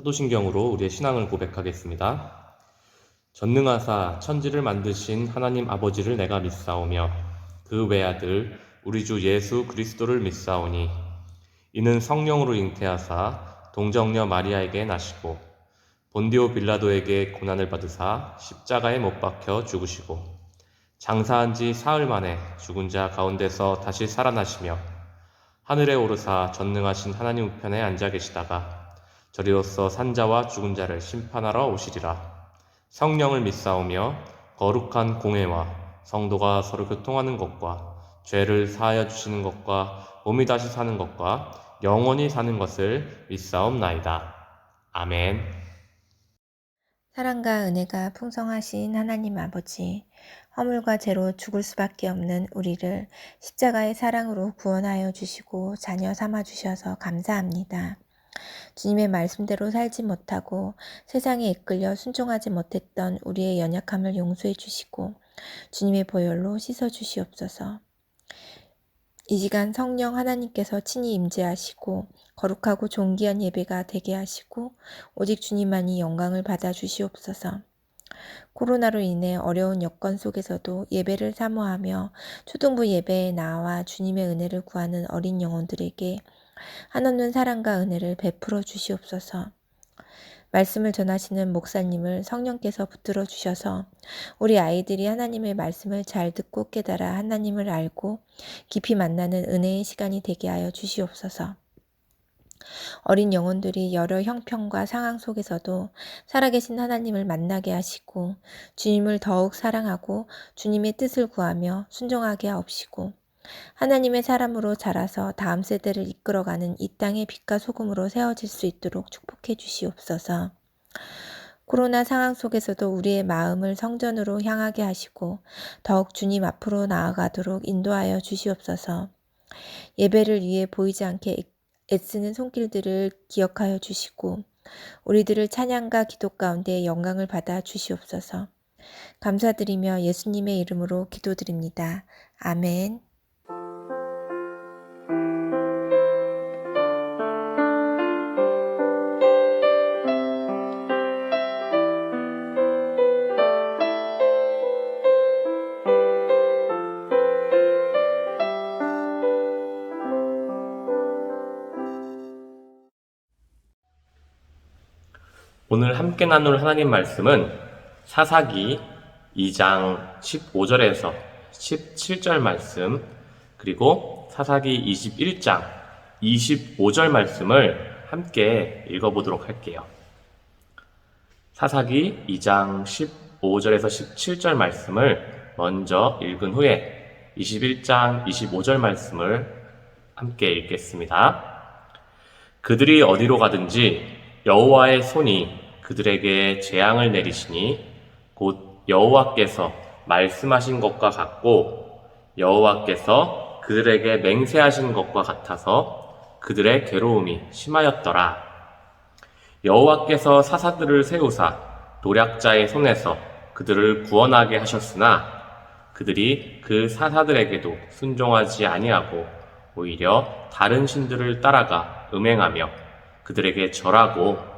사도신경으로 우리의 신앙을 고백하겠습니다. 전능하사 천지를 만드신 하나님 아버지를 내가 믿사오며 그 외아들 우리 주 예수 그리스도를 믿사오니 이는 성령으로 잉태하사 동정녀 마리아에게 나시고 본디오 빌라도에게 고난을 받으사 십자가에 못 박혀 죽으시고 장사한 지 사흘 만에 죽은 자 가운데서 다시 살아나시며 하늘에 오르사 전능하신 하나님 우편에 앉아 계시다가 저리로서 산자와 죽은 자를 심판하러 오시리라. 성령을 믿사오며 거룩한 공회와 성도가 서로 교통하는 것과 죄를 사하여 주시는 것과 몸이 다시 사는 것과 영원히 사는 것을 믿사옵나이다. 아멘. 사랑과 은혜가 풍성하신 하나님 아버지, 허물과 죄로 죽을 수밖에 없는 우리를 십자가의 사랑으로 구원하여 주시고 자녀 삼아 주셔서 감사합니다. 주님의 말씀대로 살지 못하고 세상에 이끌려 순종하지 못했던 우리의 연약함을 용서해 주시고 주님의 보혈로 씻어 주시옵소서. 이 시간 성령 하나님께서 친히 임재하시고 거룩하고 존귀한 예배가 되게 하시고 오직 주님만이 영광을 받아 주시옵소서. 코로나로 인해 어려운 여건 속에서도 예배를 사모하며 초등부 예배에 나와 주님의 은혜를 구하는 어린 영혼들에게 한없는 사랑과 은혜를 베풀어 주시옵소서. 말씀을 전하시는 목사님을 성령께서 붙들어 주셔서 우리 아이들이 하나님의 말씀을 잘 듣고 깨달아 하나님을 알고 깊이 만나는 은혜의 시간이 되게 하여 주시옵소서. 어린 영혼들이 여러 형편과 상황 속에서도 살아계신 하나님을 만나게 하시고 주님을 더욱 사랑하고 주님의 뜻을 구하며 순종하게 하옵시고 하나님의 사람으로 자라서 다음 세대를 이끌어가는 이 땅의 빛과 소금으로 세워질 수 있도록 축복해 주시옵소서. 코로나 상황 속에서도 우리의 마음을 성전으로 향하게 하시고 더욱 주님 앞으로 나아가도록 인도하여 주시옵소서. 예배를 위해 보이지 않게 애쓰는 손길들을 기억하여 주시고 우리들을 찬양과 기도 가운데 영광을 받아 주시옵소서. 감사드리며 예수님의 이름으로 기도드립니다. 아멘. 오늘 함께 나눌 하나님 말씀은 사사기 2장 15절에서 17절 말씀, 그리고 사사기 21장 25절 말씀을 함께 읽어보도록 할게요. 사사기 2장 15절에서 17절 말씀을 먼저 읽은 후에 21장 25절 말씀을 함께 읽겠습니다. 그들이 어디로 가든지 여호와의 손이 그들에게 재앙을 내리시니 곧 여호와께서 말씀하신 것과 같고 여호와께서 그들에게 맹세하신 것과 같아서 그들의 괴로움이 심하였더라. 여호와께서 사사들을 세우사 도략자의 손에서 그들을 구원하게 하셨으나 그들이 그 사사들에게도 순종하지 아니하고 오히려 다른 신들을 따라가 음행하며 그들에게 절하고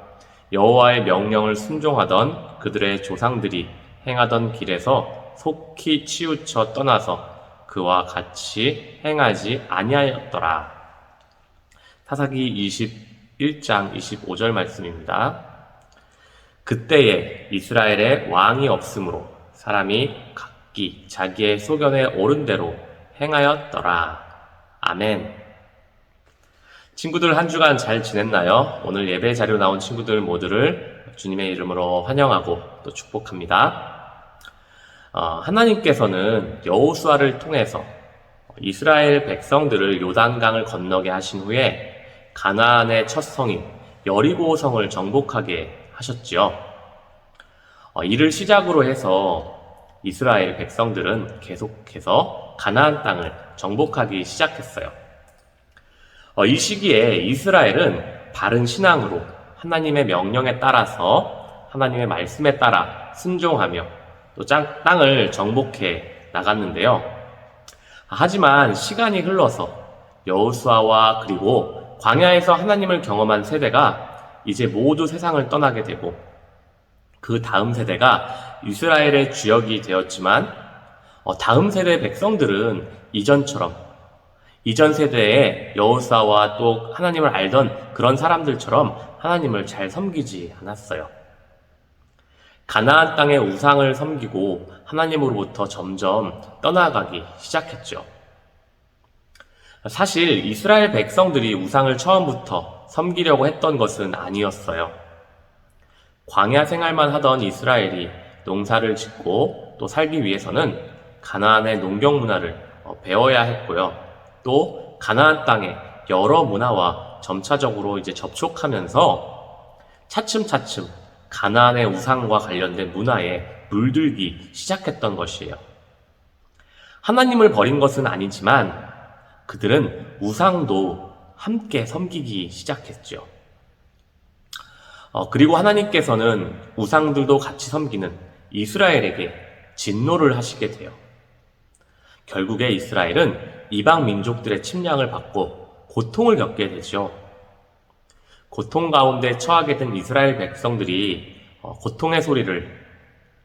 여호와의 명령을 순종하던 그들의 조상들이 행하던 길에서 속히 치우쳐 떠나서 그와 같이 행하지 아니하였더라. 사사기 21장 25절 말씀입니다. 그때에 이스라엘에 왕이 없으므로 사람이 각기 자기의 소견에 옳은 대로 행하였더라. 아멘. 친구들 한 주간 잘 지냈나요? 오늘 예배 자료 나온 친구들 모두를 주님의 이름으로 환영하고 또 축복합니다. 하나님께서는 여호수아를 통해서 이스라엘 백성들을 요단강을 건너게 하신 후에 가나안의 첫 성인 여리고성을 정복하게 하셨지요. 이를 시작으로 해서 이스라엘 백성들은 계속해서 가나안 땅을 정복하기 시작했어요. 이 시기에 이스라엘은 바른 신앙으로 하나님의 명령에 따라서 하나님의 말씀에 따라 순종하며 또 땅을 정복해 나갔는데요. 하지만 시간이 흘러서 여호수아와 그리고 광야에서 하나님을 경험한 세대가 이제 모두 세상을 떠나게 되고 그 다음 세대가 이스라엘의 주역이 되었지만 다음 세대 백성들은 이전처럼 이전 세대의 여호수아와 또 하나님을 알던 그런 사람들처럼 하나님을 잘 섬기지 않았어요. 가나안 땅의 우상을 섬기고 하나님으로부터 점점 떠나가기 시작했죠. 사실 이스라엘 백성들이 우상을 처음부터 섬기려고 했던 것은 아니었어요. 광야 생활만 하던 이스라엘이 농사를 짓고 또 살기 위해서는 가나안의 농경 문화를 배워야 했고요. 또 가나안 땅의 여러 문화와 점차적으로 이제 접촉하면서 차츰차츰 가나안의 우상과 관련된 문화에 물들기 시작했던 것이에요. 하나님을 버린 것은 아니지만 그들은 우상도 함께 섬기기 시작했죠. 그리고 하나님께서는 우상들도 같이 섬기는 이스라엘에게 진노를 하시게 돼요. 결국에 이스라엘은 이방 민족들의 침략을 받고 고통을 겪게 되죠. 고통 가운데 처하게 된 이스라엘 백성들이 고통의 소리를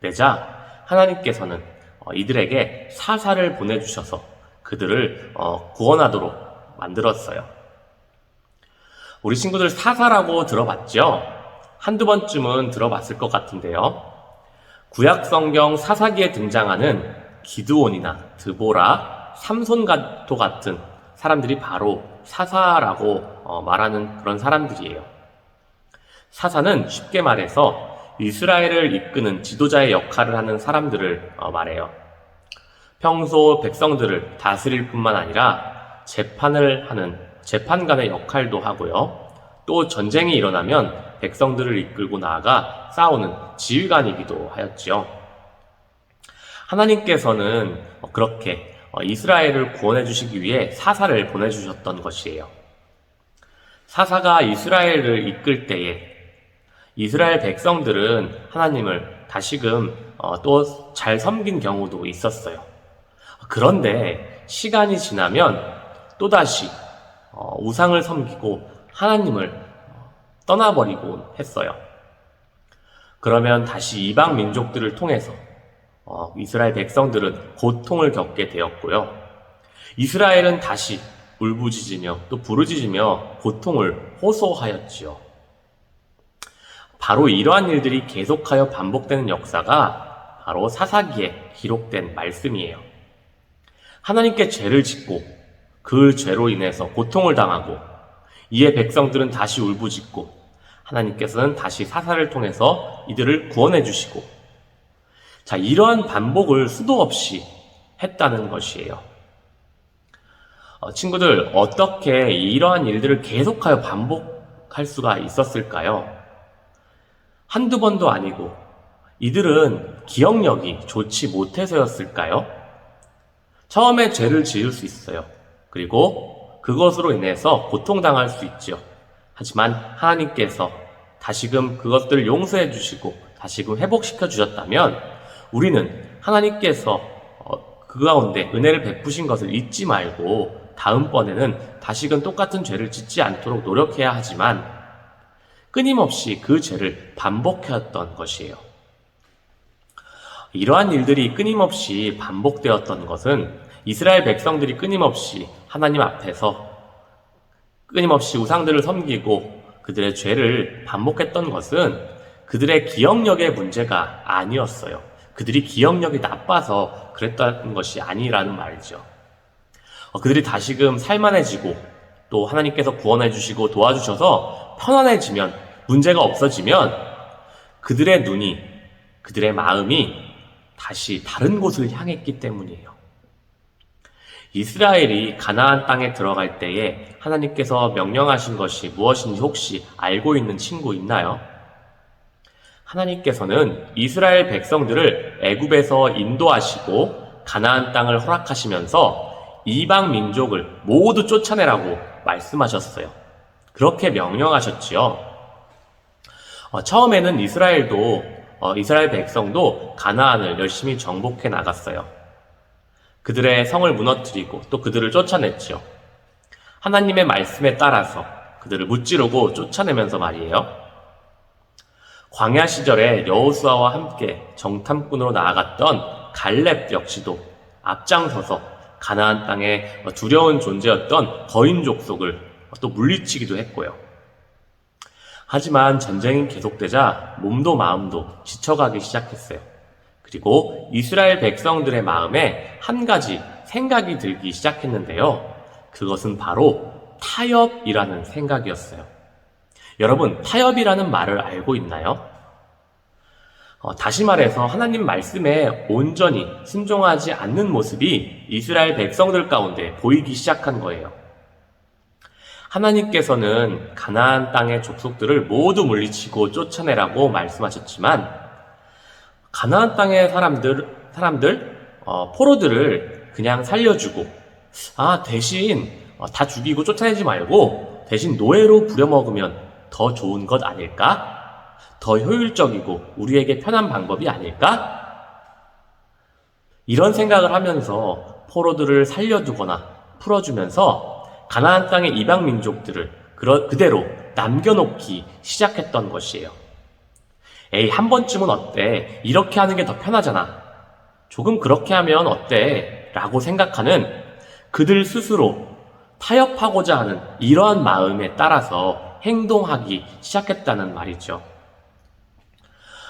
내자 하나님께서는 이들에게 사사를 보내주셔서 그들을 구원하도록 만들었어요. 우리 친구들 사사라고 들어봤죠? 한두 번쯤은 들어봤을 것 같은데요. 구약 성경 사사기에 등장하는 기드온이나 드보라, 삼손과 같은 사람들이 바로 사사라고 말하는 그런 사람들이에요. 사사는 쉽게 말해서 이스라엘을 이끄는 지도자의 역할을 하는 사람들을 말해요. 평소 백성들을 다스릴 뿐만 아니라 재판을 하는 재판관의 역할도 하고요. 또 전쟁이 일어나면 백성들을 이끌고 나아가 싸우는 지휘관이기도 하였지요. 하나님께서는 그렇게 이스라엘을 구원해 주시기 위해 사사를 보내주셨던 것이에요. 사사가 이스라엘을 이끌 때에 이스라엘 백성들은 하나님을 다시금 또 잘 섬긴 경우도 있었어요. 그런데 시간이 지나면 또다시 우상을 섬기고 하나님을 떠나버리곤 했어요. 그러면 다시 이방 민족들을 통해서 이스라엘 백성들은 고통을 겪게 되었고요. 이스라엘은 다시 울부짖으며 또 부르짖으며 고통을 호소하였지요. 바로 이러한 일들이 계속하여 반복되는 역사가 바로 사사기에 기록된 말씀이에요. 하나님께 죄를 짓고 그 죄로 인해서 고통을 당하고 이에 백성들은 다시 울부짖고 하나님께서는 다시 사사를 통해서 이들을 구원해 주시고 자, 이러한 반복을 수도 없이 했다는 것이에요. 친구들, 어떻게 이러한 일들을 계속하여 반복할 수가 있었을까요? 한두 번도 아니고 이들은 기억력이 좋지 못해서였을까요? 처음에 죄를 지을 수 있어요. 그리고 그것으로 인해서 고통당할 수 있죠. 하지만 하나님께서 다시금 그것들을 용서해 주시고 다시금 회복시켜 주셨다면 우리는 하나님께서 그 가운데 은혜를 베푸신 것을 잊지 말고 다음번에는 다시금 똑같은 죄를 짓지 않도록 노력해야 하지만 끊임없이 그 죄를 반복해왔던 것이에요. 이러한 일들이 끊임없이 반복되었던 것은 이스라엘 백성들이 끊임없이 하나님 앞에서 끊임없이 우상들을 섬기고 그들의 죄를 반복했던 것은 그들의 기억력의 문제가 아니었어요. 그들이 기억력이 나빠서 그랬다는 것이 아니라는 말이죠. 그들이 다시금 살만해지고 또 하나님께서 구원해 주시고 도와주셔서 편안해지면 문제가 없어지면 그들의 눈이 그들의 마음이 다시 다른 곳을 향했기 때문이에요. 이스라엘이 가나안 땅에 들어갈 때에 하나님께서 명령하신 것이 무엇인지 혹시 알고 있는 친구 있나요? 하나님께서는 이스라엘 백성들을 애굽에서 인도하시고 가나안 땅을 허락하시면서 이방 민족을 모두 쫓아내라고 말씀하셨어요. 그렇게 명령하셨지요. 처음에는 이스라엘 백성도 가나안을 열심히 정복해 나갔어요. 그들의 성을 무너뜨리고 또 그들을 쫓아냈지요. 하나님의 말씀에 따라서 그들을 무찌르고 쫓아내면서 말이에요. 광야 시절에 여호수아와 함께 정탐꾼으로 나아갔던 갈렙 역시도 앞장서서 가나안 땅에 두려운 존재였던 거인 족속을 또 물리치기도 했고요. 하지만 전쟁이 계속되자 몸도 마음도 지쳐가기 시작했어요. 그리고 이스라엘 백성들의 마음에 한 가지 생각이 들기 시작했는데요. 그것은 바로 타협이라는 생각이었어요. 여러분, 타협이라는 말을 알고 있나요? 다시 말해서 하나님 말씀에 온전히 순종하지 않는 모습이 이스라엘 백성들 가운데 보이기 시작한 거예요. 하나님께서는 가나안 땅의 족속들을 모두 물리치고 쫓아내라고 말씀하셨지만 가나안 땅의 포로들을 그냥 살려주고 대신 다 죽이고 쫓아내지 말고 대신 노예로 부려먹으면 더 좋은 것 아닐까? 더 효율적이고 우리에게 편한 방법이 아닐까? 이런 생각을 하면서 포로들을 살려두거나 풀어주면서 가나안 땅의 이방 민족들을 그대로 남겨놓기 시작했던 것이에요. 에이, 한 번쯤은 어때? 이렇게 하는 게 더 편하잖아. 조금 그렇게 하면 어때? 라고 생각하는 그들 스스로 타협하고자 하는 이러한 마음에 따라서 행동하기 시작했다는 말이죠.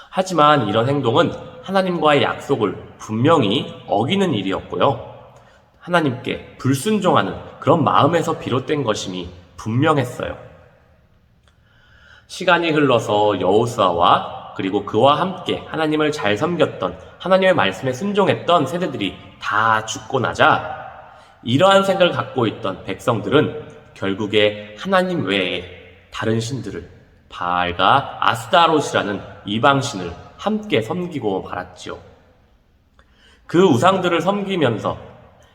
하지만 이런 행동은 하나님과의 약속을 분명히 어기는 일이었고요. 하나님께 불순종하는 그런 마음에서 비롯된 것임이 분명했어요. 시간이 흘러서 여호수아와 그리고 그와 함께 하나님을 잘 섬겼던 하나님의 말씀에 순종했던 세대들이 다 죽고 나자 이러한 생각을 갖고 있던 백성들은 결국에 하나님 외에 다른 신들을 바알과 아스타롯이라는 이방신을 함께 섬기고 말았지요. 그 우상들을 섬기면서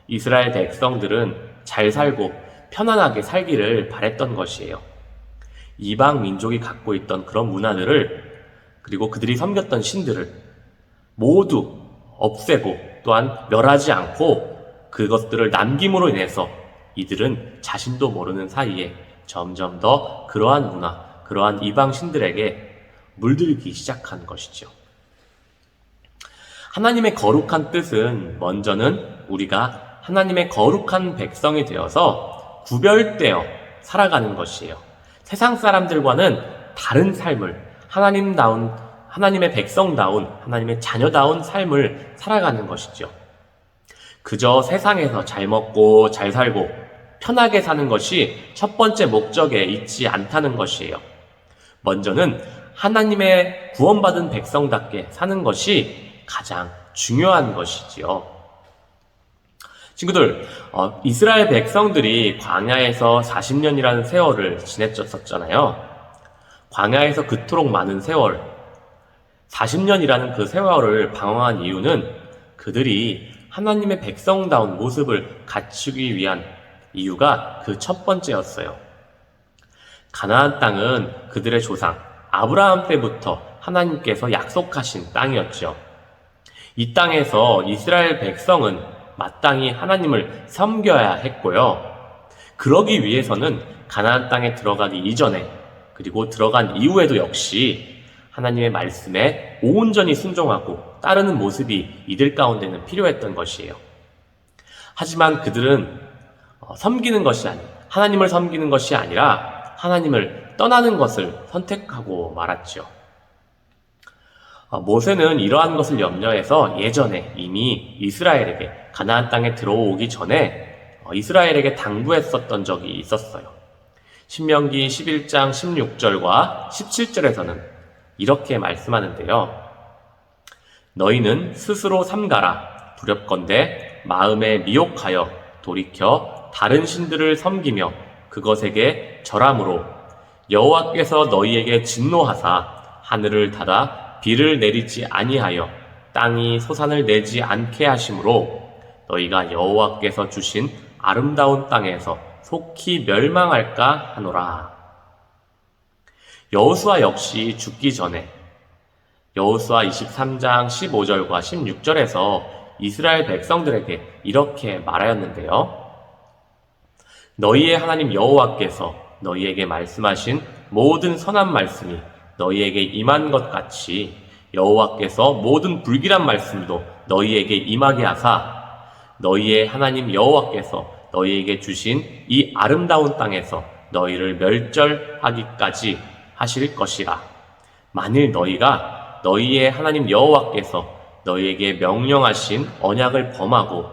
이스라엘 백성들은 잘 살고 편안하게 살기를 바랬던 것이에요. 이방 민족이 갖고 있던 그런 문화들을 그리고 그들이 섬겼던 신들을 모두 없애고 또한 멸하지 않고 그것들을 남김으로 인해서 이들은 자신도 모르는 사이에 점점 더 그러한 문화, 그러한 이방 신들에게 물들기 시작한 것이죠. 하나님의 거룩한 뜻은 먼저는 우리가 하나님의 거룩한 백성이 되어서 구별되어 살아가는 것이에요. 세상 사람들과는 다른 삶을 하나님의 백성다운, 하나님의 자녀다운 삶을 살아가는 것이죠. 그저 세상에서 잘 먹고 잘 살고 편하게 사는 것이 첫 번째 목적에 있지 않다는 것이에요. 먼저는 하나님의 구원받은 백성답게 사는 것이 가장 중요한 것이지요. 친구들, 이스라엘 백성들이 광야에서 40년이라는 세월을 지냈었잖아요. 광야에서 그토록 많은 세월, 40년이라는 그 세월을 방황한 이유는 그들이 하나님의 백성다운 모습을 갖추기 위한 이유가 그 첫 번째였어요. 가나안 땅은 그들의 조상 아브라함 때부터 하나님께서 약속하신 땅이었죠. 이 땅에서 이스라엘 백성은 마땅히 하나님을 섬겨야 했고요. 그러기 위해서는 가나안 땅에 들어가기 이전에 그리고 들어간 이후에도 역시 하나님의 말씀에 온전히 순종하고 따르는 모습이 이들 가운데는 필요했던 것이에요. 하지만 그들은 하나님을 섬기는 것이 아니라 하나님을 떠나는 것을 선택하고 말았죠. 모세는 이러한 것을 염려해서 예전에 이미 이스라엘에게 가나안 땅에 들어오기 전에 이스라엘에게 당부했었던 적이 있었어요. 신명기 11장 16절과 17절에서는 이렇게 말씀하는데요. 너희는 스스로 삼가라. 두렵건대 마음에 미혹하여 돌이켜 다른 신들을 섬기며 그것에게 절함으로 여호와께서 너희에게 진노하사 하늘을 닫아 비를 내리지 아니하여 땅이 소산을 내지 않게 하심으로 너희가 여호와께서 주신 아름다운 땅에서 속히 멸망할까 하노라. 여호수아 역시 죽기 전에 여호수아 23장 15절과 16절에서 이스라엘 백성들에게 이렇게 말하였는데요. 너희의 하나님 여호와께서 너희에게 말씀하신 모든 선한 말씀이 너희에게 임한 것 같이 여호와께서 모든 불길한 말씀도 너희에게 임하게 하사 너희의 하나님 여호와께서 너희에게 주신 이 아름다운 땅에서 너희를 멸절하기까지 하실 것이라. 만일 너희가 너희의 하나님 여호와께서 너희에게 명령하신 언약을 범하고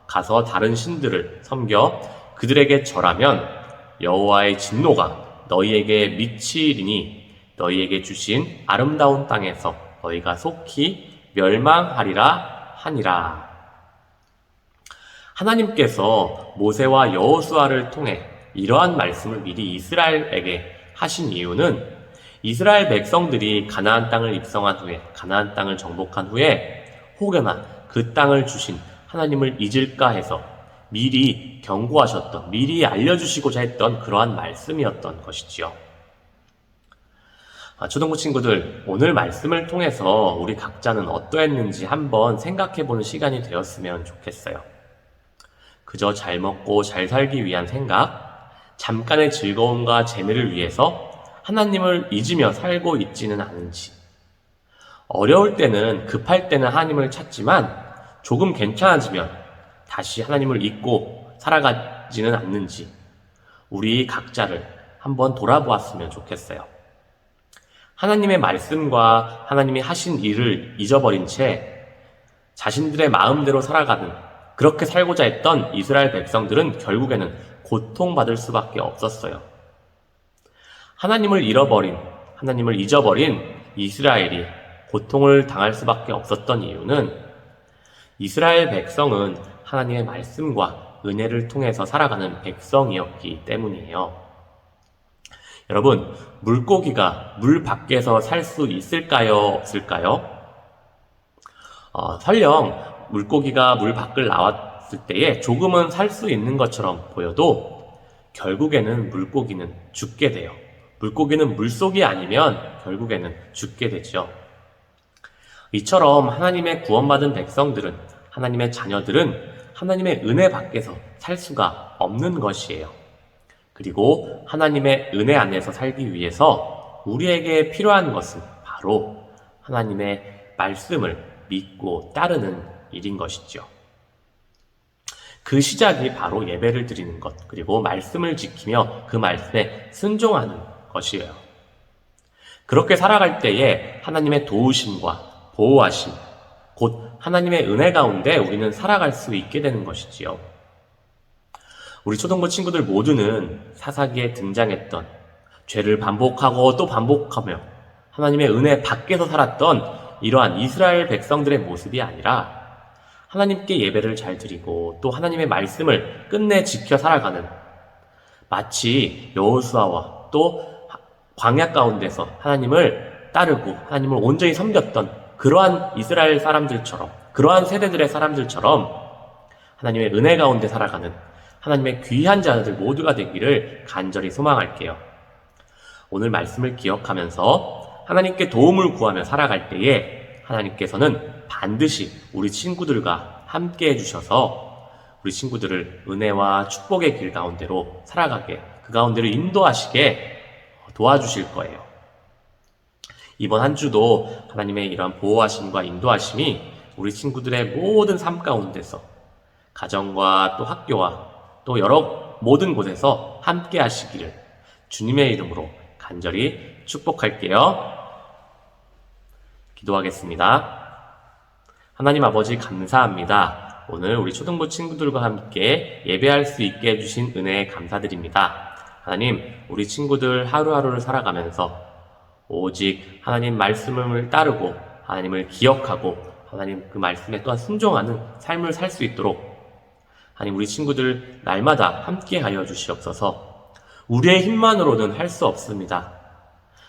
가서 다른 신들을 섬겨 그들에게 절하면 여호와의 진노가 너희에게 미치리니 너희에게 주신 아름다운 땅에서 너희가 속히 멸망하리라 하니라. 하나님께서 모세와 여호수아를 통해 이러한 말씀을 미리 이스라엘에게 하신 이유는 이스라엘 백성들이 가나안 땅을 입성한 후에, 가나안 땅을 정복한 후에 혹여나 그 땅을 주신 하나님을 잊을까 해서 미리 경고하셨던, 미리 알려주시고자 했던 그러한 말씀이었던 것이지요. 초등부 친구들, 오늘 말씀을 통해서 우리 각자는 어떠했는지 한번 생각해보는 시간이 되었으면 좋겠어요. 그저 잘 먹고 잘 살기 위한 생각, 잠깐의 즐거움과 재미를 위해서 하나님을 잊으며 살고 있지는 않은지, 어려울 때는, 급할 때는 하나님을 찾지만 조금 괜찮아지면 다시 하나님을 잊고 살아가지는 않는지 우리 각자를 한번 돌아보았으면 좋겠어요. 하나님의 말씀과 하나님이 하신 일을 잊어버린 채 자신들의 마음대로 살아가는, 그렇게 살고자 했던 이스라엘 백성들은 결국에는 고통받을 수밖에 없었어요. 하나님을 잃어버린, 하나님을 잊어버린 이스라엘이 고통을 당할 수밖에 없었던 이유는 이스라엘 백성은 하나님의 말씀과 은혜를 통해서 살아가는 백성이었기 때문이에요. 여러분, 물고기가 물 밖에서 살 수 있을까요? 없을까요? 설령 물고기가 물 밖을 나왔을 때에 조금은 살 수 있는 것처럼 보여도 결국에는 물고기는 죽게 돼요. 물고기는 물속이 아니면 결국에는 죽게 되죠. 이처럼 하나님의 구원받은 백성들은, 하나님의 자녀들은 하나님의 은혜 밖에서 살 수가 없는 것이에요. 그리고 하나님의 은혜 안에서 살기 위해서 우리에게 필요한 것은 바로 하나님의 말씀을 믿고 따르는 일인 것이죠. 그 시작이 바로 예배를 드리는 것, 그리고 말씀을 지키며 그 말씀에 순종하는 것이에요. 그렇게 살아갈 때에 하나님의 도우심과 보호하심, 곧 하나님의 은혜 가운데 우리는 살아갈 수 있게 되는 것이지요. 우리 초등부 친구들 모두는 사사기에 등장했던 죄를 반복하고 또 반복하며 하나님의 은혜 밖에서 살았던 이러한 이스라엘 백성들의 모습이 아니라 하나님께 예배를 잘 드리고 또 하나님의 말씀을 끝내 지켜 살아가는, 마치 여호수아와 또 광야 가운데서 하나님을 따르고 하나님을 온전히 섬겼던 그러한 이스라엘 사람들처럼, 그러한 세대들의 사람들처럼 하나님의 은혜 가운데 살아가는 하나님의 귀한 자녀들 모두가 되기를 간절히 소망할게요. 오늘 말씀을 기억하면서 하나님께 도움을 구하며 살아갈 때에 하나님께서는 반드시 우리 친구들과 함께 해주셔서 우리 친구들을 은혜와 축복의 길 가운데로 살아가게, 그 가운데로 인도하시게 도와주실 거예요. 이번 한 주도 하나님의 이러한 보호하심과 인도하심이 우리 친구들의 모든 삶 가운데서, 가정과 또 학교와 또 여러 모든 곳에서 함께 하시기를 주님의 이름으로 간절히 축복할게요. 기도하겠습니다. 하나님 아버지, 감사합니다. 오늘 우리 초등부 친구들과 함께 예배할 수 있게 해주신 은혜에 감사드립니다. 하나님, 우리 친구들 하루하루를 살아가면서 오직 하나님 말씀을 따르고 하나님을 기억하고 하나님 그 말씀에 또한 순종하는 삶을 살 수 있도록 하나님, 우리 친구들 날마다 함께 하여 주시옵소서. 우리의 힘만으로는 할 수 없습니다.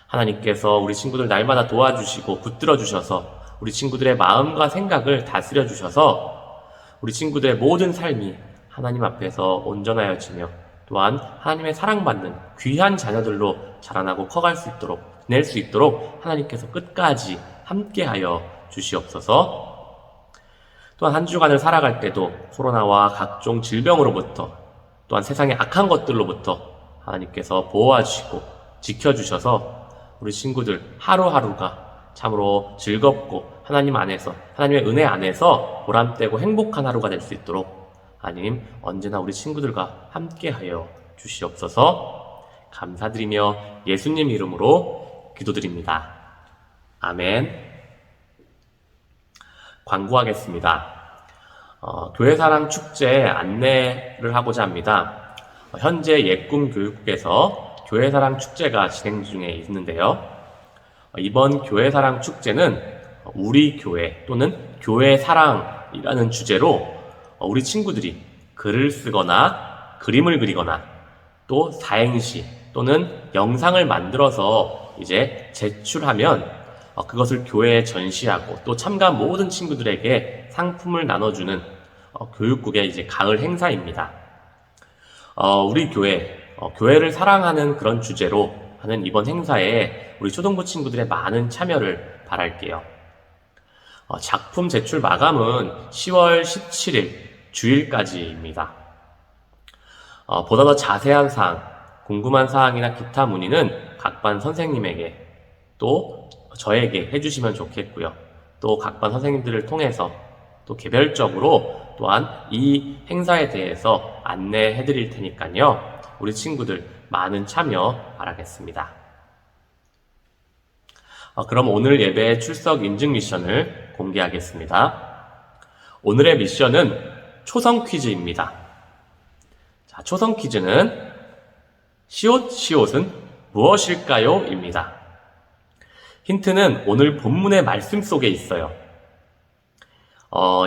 하나님께서 우리 친구들 날마다 도와주시고 붙들어 주셔서 우리 친구들의 마음과 생각을 다스려 주셔서 우리 친구들의 모든 삶이 하나님 앞에서 온전하여지며 또한 하나님의 사랑받는 귀한 자녀들로 자라나고 커갈 수 있도록, 낼 수 있도록 하나님께서 끝까지 함께하여 주시옵소서. 또한 한 주간을 살아갈 때도 코로나와 각종 질병으로부터 또한 세상의 악한 것들로부터 하나님께서 보호하시고 지켜주셔서 우리 친구들 하루하루가 참으로 즐겁고 하나님 안에서, 하나님의 은혜 안에서 보람되고 행복한 하루가 될 수 있도록 하나님 언제나 우리 친구들과 함께하여 주시옵소서. 감사드리며 예수님 이름으로 기도드립니다. 아멘. 광고하겠습니다. 교회사랑 축제 안내를 하고자 합니다. 현재 예꿈교육국에서 교회사랑 축제가 진행 중에 있는데요. 이번 교회사랑 축제는 우리 교회 또는 교회사랑이라는 주제로 우리 친구들이 글을 쓰거나 그림을 그리거나 또 사행시 또는 영상을 만들어서 이제 제출하면 그것을 교회에 전시하고 또 참가한 모든 친구들에게 상품을 나눠주는 교육국의 이제 가을 행사입니다. 우리 교회를 사랑하는 그런 주제로 하는 이번 행사에 우리 초등부 친구들의 많은 참여를 바랄게요. 작품 제출 마감은 10월 17일 주일까지입니다. 보다 더 자세한 사항, 궁금한 사항이나 기타 문의는 각 반 선생님에게 또 저에게 해주시면 좋겠고요. 또 각 반 선생님들을 통해서 또 개별적으로 또한 이 행사에 대해서 안내해 드릴 테니까요. 우리 친구들 많은 참여 바라겠습니다. 그럼 오늘 예배 출석 인증 미션을 공개하겠습니다. 오늘의 미션은 초성 퀴즈입니다. 자, 초성 퀴즈는 시옷은 무엇일까요? 입니다. 힌트는 오늘 본문의 말씀 속에 있어요.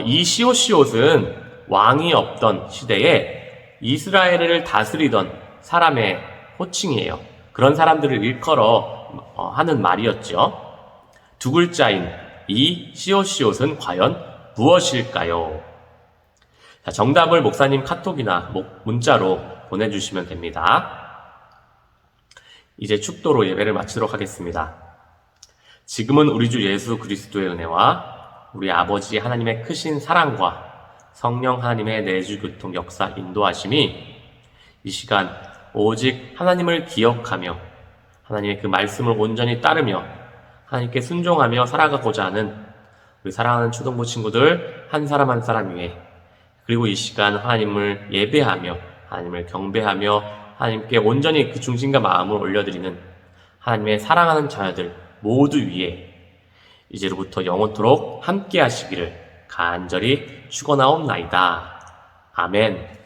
이 시옷은 왕이 없던 시대에 이스라엘을 다스리던 사람의 호칭이에요. 그런 사람들을 일컬어 하는 말이었죠. 두 글자인 이 시옷은 과연 무엇일까요? 자, 정답을 목사님 카톡이나 문자로 보내주시면 됩니다. 이제 축도로 예배를 마치도록 하겠습니다. 지금은 우리 주 예수 그리스도의 은혜와 우리 아버지 하나님의 크신 사랑과 성령 하나님의 내주 교통 역사 인도하심이 이 시간 오직 하나님을 기억하며 하나님의 그 말씀을 온전히 따르며 하나님께 순종하며 살아가고자 하는 우리 사랑하는 초등부 친구들 한 사람 한 사람 위에, 그리고 이 시간 하나님을 예배하며 하나님을 경배하며 하나님께 온전히 그 중심과 마음을 올려드리는 하나님의 사랑하는 자녀들 모두 위에 이제로부터 영원토록 함께 하시기를 간절히 축원하옵나이다. 아멘.